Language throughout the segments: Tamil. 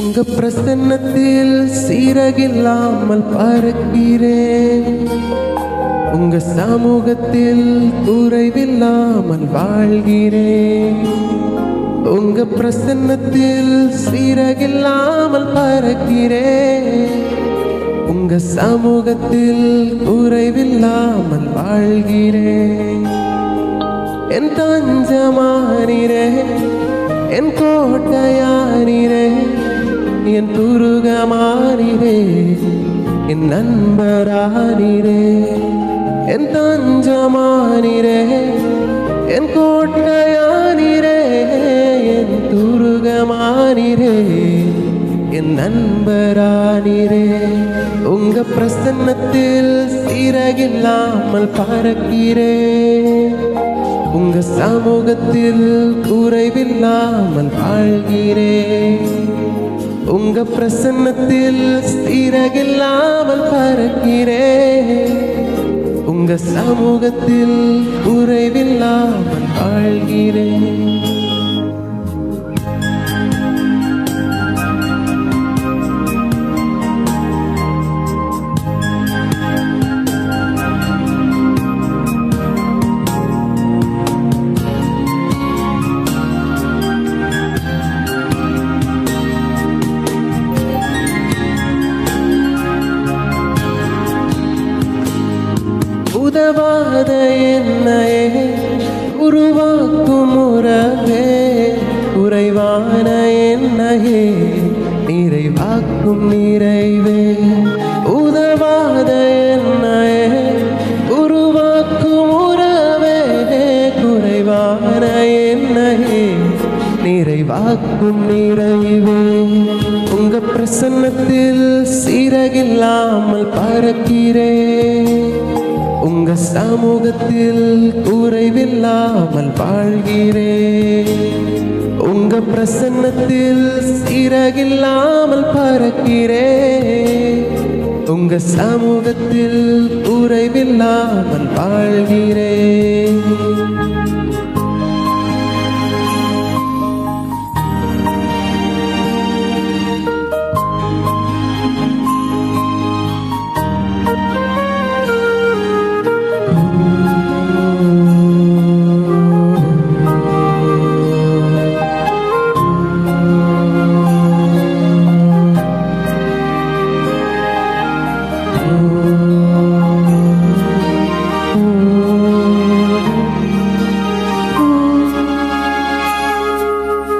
உங்க பிரசன்னத்தில் சீரகில்லாமல் பறக்கிறேன். உங்க சமூகத்தில் குறைவில்லாமல் வாழ்கிறேன். உங்க பிரசன்னத்தில் சீரகில்லாமல் பறக்கிறேன். உங்க சமூகத்தில் குறைவில்லாமல் வாழ்கிறேன். என் தஞ்சமானீரே, என் கோட்டையானீரே, என் துருகமானீரே, என் நண்பரானீரே. என் தஞ்சமானீரே, என் கோட்டையானீரே, என் துருகமானீரே, என் நண்பரானீரே. உங்க பிரசன்னத்தில் சீரகில்லாமல் பறக்கிறேன். உங்க சமூகத்தில் குறைவில்லாமல் வாழ்கிறேன். உங்க பிரசன்னத்தில் சீரகில்லாமல் பறக்கிறேன். உங்க சமூகத்தில் குறைவில்லாமல் வாழ்கிறேன். உதவாத என்னையே உருவாக்கும் உறவே, குறைவான என்னையே நிறைவாக்கும் நிறைவே. உதவாத என்னையே உருவாக்கும் உறவே, குறைவான என்னையே நிறைவாக்கும் நிறைவே. உங்க பிரசன்னத்தில் சீரகில்லாமல் பறக்கிறேன். உங்க சமூகத்தில் குறைவில்லாமல் வாழ்கிறேன். உங்க பிரசன்னத்தில் சீரகில்லாமல் பறக்கிறேன். உங்க சமூகத்தில் குறைவில்லாமல் வாழ்கிறேன்.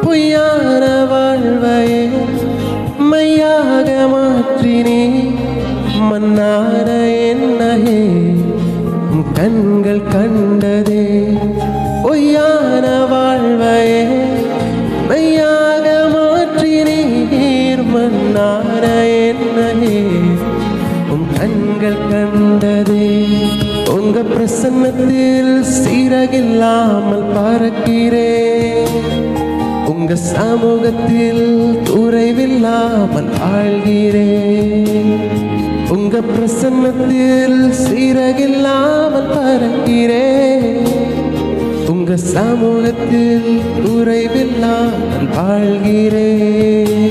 பொய்யான வாழ்வையே மையாக மாற்றினே, மன்னார என்னையே கண்கள் கண்டதே. பொய்யான வாழ்வையே மையாக மாற்றினீர், மன்னார என்னையே கண்கள் கண்டதே. உங்க பிரசன்னத்தில் சீரகில்லாமல் பறக்கிறேன். உங்க சமூகத்தில் குறைவில்லாமல் வாழ்கிறேன். உங்க பிரசன்னத்தில் சீரகில்லாமல் பறக்கிறேன். உங்க சமூகத்தில் குறைவில்லாமல் வாழ்கிறேன்.